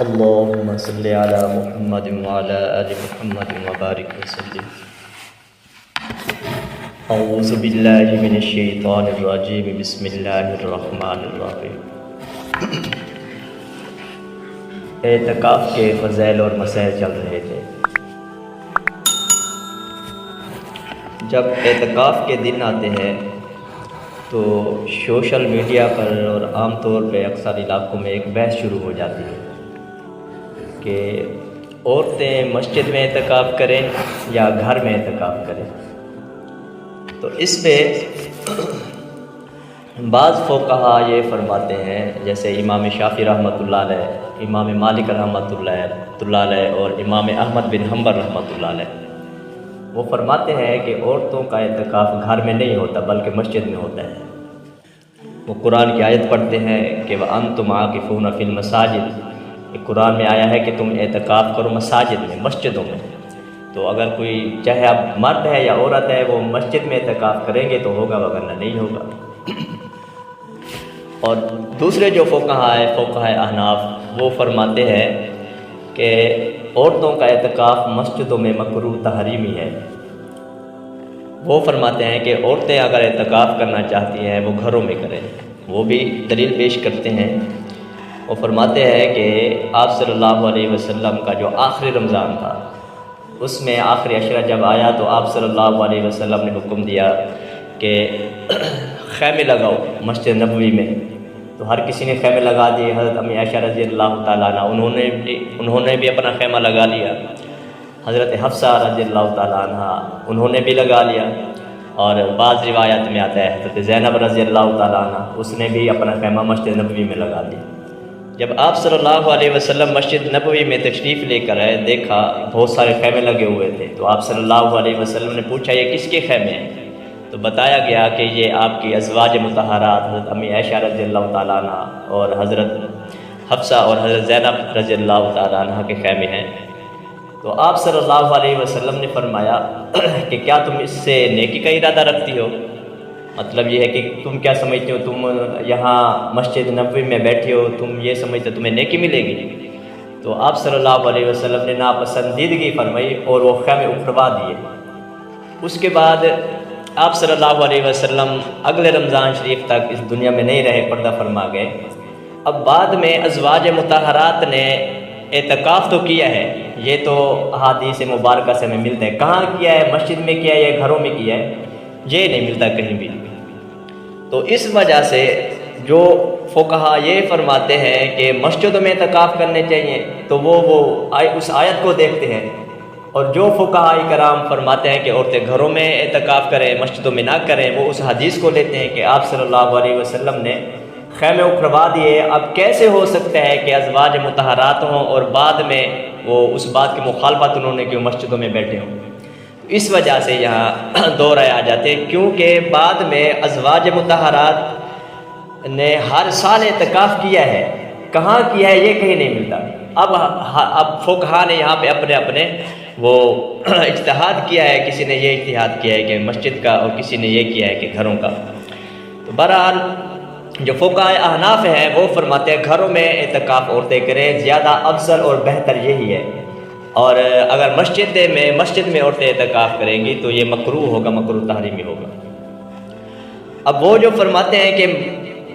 اللهم صل على محمد وعلى آل محمد وبارك وسلم. اعوذ باللہ من الشیطان الرجیم. بسم اللہ الرحمن الرحیم. اعتکاف کے فضائل اور مسائل چل رہے تھے. جب اعتکاف کے دن آتے ہیں تو سوشل میڈیا پر اور عام طور پہ اکثر علاقوں میں ایک بحث شروع ہو جاتی ہے کہ عورتیں مسجد میں اعتکاف کریں یا گھر میں اعتکاف کریں. تو اس پہ بعض فقہا یہ فرماتے ہیں، جیسے امام شافعی رحمۃ اللہ علیہ، امام مالک رحمۃ اللہ علیہ اور امام احمد بن حنبل رحمۃ اللہ علیہ، وہ فرماتے ہیں کہ عورتوں کا اعتکاف گھر میں نہیں ہوتا بلکہ مسجد میں ہوتا ہے. وہ قرآن کی آیت پڑھتے ہیں کہ وَأَنْتُمْ عَاكِفُونَ فِي الْمَسَاجِدِ. یہ قرآن میں آیا ہے کہ تم اعتکاف کرو مساجد میں، مسجدوں میں. تو اگر کوئی چاہے اب مرد ہے یا عورت ہے وہ مسجد میں اعتکاف کریں گے تو ہوگا، وگرنہ نہیں ہوگا. اور دوسرے جو فقہاء احناف، وہ فرماتے ہیں کہ عورتوں کا اعتکاف مسجدوں میں مکروہ تحریمی ہے. وہ فرماتے ہیں کہ عورتیں اگر اعتکاف کرنا چاہتی ہیں وہ گھروں میں کریں. وہ بھی دلیل پیش کرتے ہیں. وہ فرماتے ہیں کہ آپ صلی اللہ علیہ وسلم کا جو آخری رمضان تھا، اس میں آخری عشرہ جب آیا تو آپ صلی اللہ علیہ وسلم نے حکم دیا کہ خیمے لگاؤ مسجد نبوی میں. تو ہر کسی نے خیمے لگا دیے. حضرت امی عائشہ رضی اللہ تعالیٰ عنہ انہوں نے بھی اپنا خیمہ لگا لیا. حضرت حفصہ رضی اللہ تعالیٰ عنہ انہوں نے بھی لگا لیا. اور بعض روایات میں آتا ہے حضرت زینب رضی اللہ تعالیٰ عنہ، اس نے بھی اپنا خیمہ مسجد نبوی میں لگا دیا. جب آپ صلی اللہ علیہ وسلم مسجد نبوی میں تشریف لے کر آئے، دیکھا بہت سارے خیمے لگے ہوئے تھے. تو آپ صلی اللہ علیہ وسلم نے پوچھا یہ کس کے خیمے ہیں؟ تو بتایا گیا کہ یہ آپ کی ازواج مطہرات حضرت امی عائشہ رضی اللہ تعالیٰ عنہ اور حضرت حفصہ اور حضرت زینب رضی اللہ تعالیٰ عنہ کے خیمے ہیں. تو آپ صلی اللہ علیہ وسلم نے فرمایا کہ کیا تم اس سے نیکی کا ارادہ رکھتی ہو؟ مطلب یہ ہے کہ تم کیا سمجھتے ہو، تم یہاں مسجد نبوی میں بیٹھی ہو، تم یہ سمجھتے ہو تمہیں نیکی ملے گی؟ تو آپ صلی اللہ علیہ وسلم نے ناپسندیدگی فرمائی اور وہ خیمے اکھڑوا دیے. اس کے بعد آپ صلی اللہ علیہ وسلم اگلے رمضان شریف تک اس دنیا میں نہیں رہے، پردہ فرما گئے. اب بعد میں ازواج مطہرات نے اعتکاف تو کیا ہے، یہ تو احادیث مبارکہ سے ہمیں ملتا ہے. کہاں کیا ہے؟ مسجد میں کیا ہے یا گھروں میں کیا ہے؟ یہ نہیں ملتا کہیں بھی. تو اس وجہ سے جو فقہا یہ فرماتے ہیں کہ مسجدوں میں اعتکاف کرنے چاہیے تو وہ اس آیت کو دیکھتے ہیں. اور جو فقہاء کرام فرماتے ہیں کہ عورتیں گھروں میں اعتکاف کریں مسجدوں میں نہ کریں، وہ اس حدیث کو لیتے ہیں کہ آپ صلی اللہ علیہ وسلم نے خیمے اکھڑوا دیے. اب کیسے ہو سکتا ہے کہ ازواج مطہرات ہوں اور بعد میں وہ اس بات کی مخالفت انہوں نے کہ وہ مسجدوں میں بیٹھے ہوں؟ اس وجہ سے یہاں دو رائے آ جاتے ہیں، کیونکہ بعد میں ازواج مطہرات نے ہر سال اعتکاف کیا ہے. کہاں کیا ہے یہ کہیں نہیں ملتا. اب فقہا نے یہاں پہ اپنے وہ اجتہاد کیا ہے. کسی نے یہ اجتہاد کیا ہے کہ مسجد کا اور کسی نے یہ کیا ہے کہ گھروں کا. تو بہرحال جو فقہاء احناف ہیں وہ فرماتے ہیں گھروں میں اعتکاف عورتیں کریں، زیادہ افضل اور بہتر یہی ہے. اور اگر مسجد میں عورتیں اعتکاف کریں گی تو یہ مکروہ ہوگا، مکروہ تحریمی ہوگا. اب وہ جو فرماتے ہیں کہ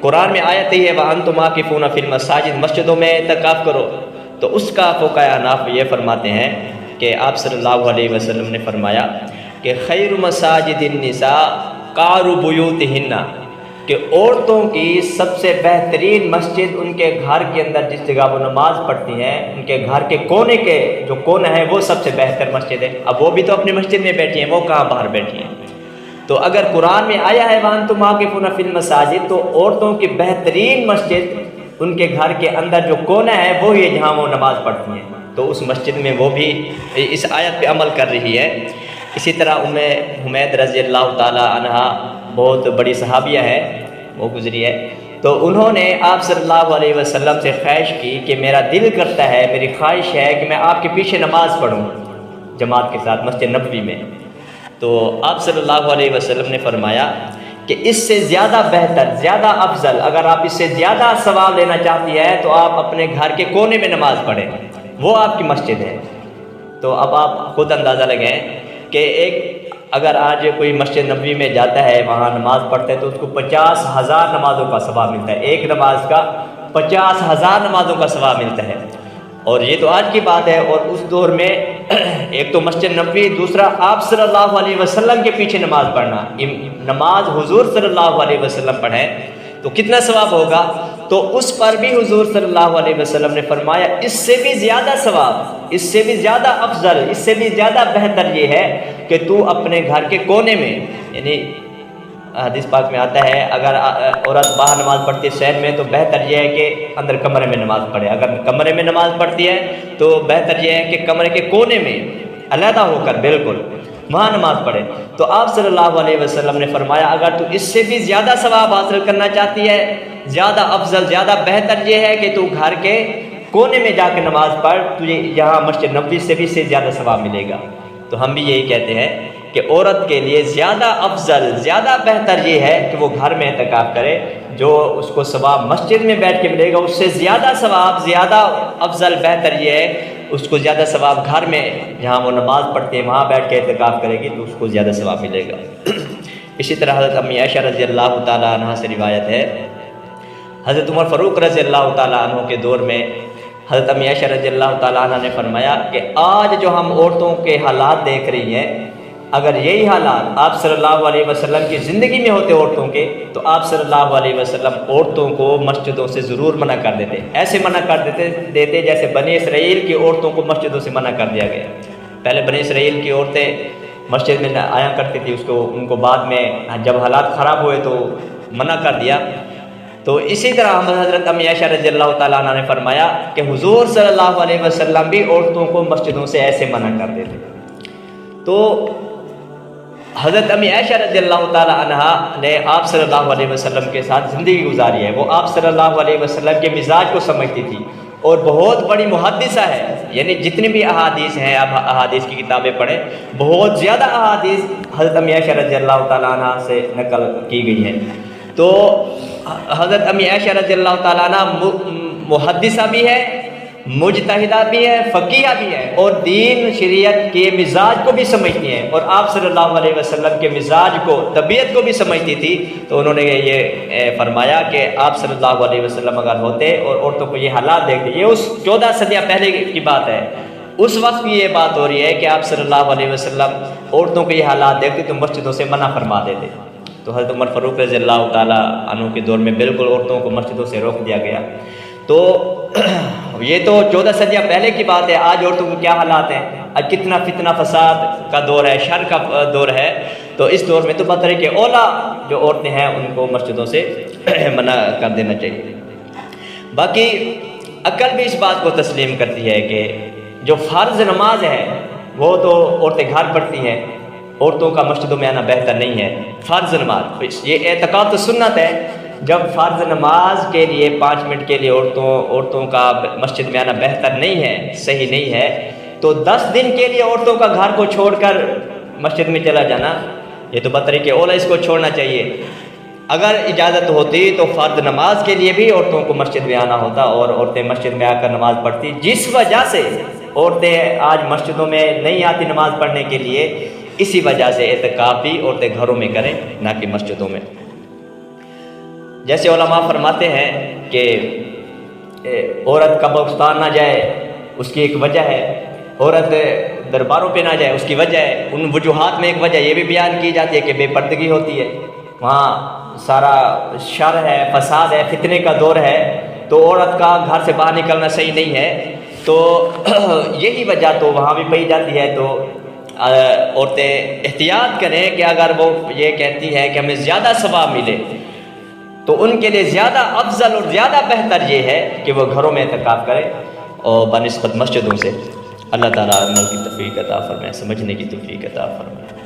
قرآن میں آیت ہی ہے وَأَنْتُمْ عَاكِفُونَ فِي الْمَسَاجِدِ، مسجدوں میں اعتکاف کرو، تو اس کا فقہاء احناف یہ فرماتے ہیں کہ آپ صلی اللہ علیہ وسلم نے فرمایا کہ خیر مساجد النساء قعر بیوتہن، کہ عورتوں کی سب سے بہترین مسجد ان کے گھر کے اندر جس جگہ وہ نماز پڑھتی ہیں، ان کے گھر کے کونے کے جو کونا ہے وہ سب سے بہتر مسجد ہے. اب وہ بھی تو اپنی مسجد میں بیٹھی ہیں، وہ کہاں باہر بیٹھی ہیں؟ تو اگر قرآن میں آیا ہے وَأَنْتُمْ عَاكِفُونَ فِي الْمَسَاجِدِ، تو عورتوں کی بہترین مسجد ان کے گھر کے اندر جو کونا ہے وہی ہے جہاں وہ نماز پڑھتی ہیں. تو اس مسجد میں وہ بھی اس آیت پہ عمل کر رہی ہے. اسی طرح ام حمید رضی اللہ تعالی عنہ بہت بڑی صحابیہ ہے، وہ گزری ہے. تو انہوں نے آپ صلی اللہ علیہ وسلم سے خواہش کی کہ میرا دل کرتا ہے، میری خواہش ہے کہ میں آپ کے پیچھے نماز پڑھوں جماعت کے ساتھ مسجد نبوی میں. تو آپ صلی اللہ علیہ وسلم نے فرمایا کہ اس سے زیادہ بہتر، زیادہ افضل، اگر آپ اس سے زیادہ ثواب لینا چاہتی ہے تو آپ اپنے گھر کے کونے میں نماز پڑھیں، وہ آپ کی مسجد ہے۔ تو اب آپ خود اندازہ لگائیں کہ ایک اگر آج کوئی مسجد نبوی میں جاتا ہے، وہاں نماز پڑھتا ہے، تو اس کو 50,000 نمازوں کا ثواب ملتا ہے، ایک نماز کا 50,000 نمازوں کا ثواب ملتا ہے۔ اور یہ تو آج کی بات ہے، اور اس دور میں ایک تو مسجد نبوی، دوسرا آپ صلی اللہ علیہ وسلم کے پیچھے نماز پڑھنا، نماز حضور صلی اللہ علیہ وسلم پڑھیں تو کتنا ثواب ہوگا۔ تو اس پر بھی حضور صلی اللہ علیہ وسلم نے فرمایا اس سے بھی زیادہ ثواب، اس سے بھی زیادہ افضل، اس سے بھی زیادہ بہتر یہ ہے کہ تو اپنے گھر کے کونے میں، یعنی حدیث پاک میں آتا ہے اگر عورت باہر نماز پڑھتی ہے شہر میں تو بہتر یہ ہے کہ اندر کمرے میں نماز پڑھے، اگر کمرے میں نماز پڑھتی ہے تو بہتر یہ ہے کہ کمرے کے کونے میں علیحدہ ہو کر بالکل وہاں نماز پڑھے۔ تو آپ صلی اللہ علیہ وسلم نے فرمایا اگر تو اس سے بھی زیادہ ثواب حاصل کرنا چاہتی ہے، زیادہ افضل، زیادہ بہتر یہ ہے کہ تو گھر کے کونے میں جا کے نماز پڑھ، تجھے یہاں مسجد نبوی سے بھی زیادہ ثواب ملے گا۔ تو ہم بھی یہی کہتے ہیں کہ عورت کے لیے زیادہ افضل، زیادہ بہتر یہ ہے کہ وہ گھر میں اعتکاف کرے، جو اس کو ثواب مسجد میں بیٹھ کے ملے گا اس سے زیادہ ثواب، زیادہ افضل بہتر یہ ہے اس کو زیادہ ثواب گھر میں جہاں وہ نماز پڑھتے ہیں وہاں بیٹھ کے اعتکاف کرے گی تو اس کو زیادہ ثواب ملے گا۔ اسی طرح حضرت امی عائشہ رضی اللہ تعالیٰ عنہ سے روایت ہے، حضرت عمر فاروق رضی اللہ تعالیٰ عنہ کے دور میں حضرت امی عائشہ رضی اللہ تعالیٰ عنہ نے فرمایا کہ آج جو ہم عورتوں کے حالات دیکھ رہی ہیں، اگر یہی حالات آپ صلی اللہ علیہ وسلم کی زندگی میں ہوتے عورتوں کے تو آپ صلی اللہ علیہ وسلم عورتوں کو مسجدوں سے ضرور منع کر دیتے، ایسے منع کر دیتے جیسے بنی اسرائیل کی عورتوں کو مسجدوں سے منع کر دیا گیا۔ پہلے بنی اسرائیل کی عورتیں مسجد میں آیا کرتی تھی، ان کو بعد میں جب حالات خراب ہوئے تو منع کر دیا۔ تو اسی طرح حضرت امی عائشہ رضی اللہ تعالیٰ عنہ نے فرمایا کہ حضور صلی اللہ علیہ وسلم بھی عورتوں کو مسجدوں سے ایسے منع کر دیتے۔ تو حضرت امی عائشہ رضی اللہ تعالیٰ عنہ نے آپ صلی اللہ علیہ وسلم کے ساتھ زندگی گزاری ہے، وہ آپ صلی اللہ علیہ وسلم کے مزاج کو سمجھتی تھی اور بہت بڑی محدثہ ہے، یعنی جتنی بھی احادیث ہیں آپ احادیث کی کتابیں پڑھیں، بہت زیادہ احادیث حضرت امی عائشہ رضی اللہ تعالیٰ عنہ سے نقل کی گئی ہیں۔ تو حضرت امی عائشہ رضی اللہ تعالیٰ عنہ محدثہ بھی ہے، مجتہدہ بھی ہے، فقیہ بھی ہے، اور دین شریعت کے مزاج کو بھی سمجھتی ہیں، اور آپ صلی اللہ علیہ وسلم کے مزاج کو، طبیعت کو بھی سمجھتی تھی۔ تو انہوں نے یہ فرمایا کہ آپ صلی اللہ علیہ وسلم اگر ہوتے اور عورتوں کو یہ حالات دیکھتے، یہ اس 14 صدیاں پہلے کی بات ہے، اس وقت بھی یہ بات ہو رہی ہے کہ آپ صلی اللہ علیہ وسلم عورتوں کو یہ حالات دیکھتے تو مسجدوں سے منع فرما دیتے۔ تو حضرت عمر فاروق رضی اللہ تعالیٰ عنہ کے دور میں بالکل عورتوں کو مسجدوں سے روک دیا گیا۔ تو یہ تو 14 صدیاں پہلے کی بات ہے، آج عورتوں کو کیا حالات ہیں، آج کتنا فتنہ فساد کا دور ہے، شر کا دور ہے۔ تو اس دور میں تو بہتر ہے کہ اولا جو عورتیں ہیں ان کو مسجدوں سے منع کر دینا چاہیے۔ باقی عقل بھی اس بات کو تسلیم کرتی ہے کہ جو فرض نماز ہے وہ تو عورتیں گھر پڑھتی ہیں، عورتوں کا مسجدوں میں آنا بہتر نہیں ہے۔ فرض نماز یہ اعتقاد تو سنت ہے، جب فرض نماز کے لیے 5 منٹ کے لیے عورتوں کا مسجد میں آنا بہتر نہیں ہے، صحیح نہیں ہے، تو 10 دن کے لیے عورتوں کا گھر کو چھوڑ کر مسجد میں چلا جانا یہ تو بطری کہ اولا اس کو چھوڑنا چاہیے۔ اگر اجازت ہوتی تو فرض نماز کے لیے بھی عورتوں کو مسجد میں آنا ہوتا اور عورتیں مسجد میں آ کر نماز پڑھتی۔ جس وجہ سے عورتیں آج مسجدوں میں نہیں آتی نماز پڑھنے کے لیے، اسی وجہ سے اعتکاف بھی عورتیں گھروں میں کریں نہ کہ مسجدوں میں۔ جیسے علماء فرماتے ہیں کہ عورت قبرستان نہ جائے اس کی ایک وجہ ہے، عورت درباروں پہ نہ جائے اس کی وجہ ہے، ان وجوہات میں ایک وجہ یہ بھی بیان کی جاتی ہے کہ بے پردگی ہوتی ہے، وہاں سارا شر ہے، فساد ہے، فتنے کا دور ہے، تو عورت کا گھر سے باہر نکلنا صحیح نہیں ہے۔ تو یہی وجہ تو وہاں بھی پائی جاتی ہے۔ تو عورتیں احتیاط کریں کہ اگر وہ یہ کہتی ہے کہ ہمیں زیادہ ثواب ملے تو ان کے لیے زیادہ افضل اور زیادہ بہتر یہ ہے کہ وہ گھروں میں اعتکاف کریں اور بنسبت مسجدوں سے۔ اللہ تعالیٰ عمل کی توفیق عطا فرمائے، سمجھنے کی توفیق عطا فرمائے۔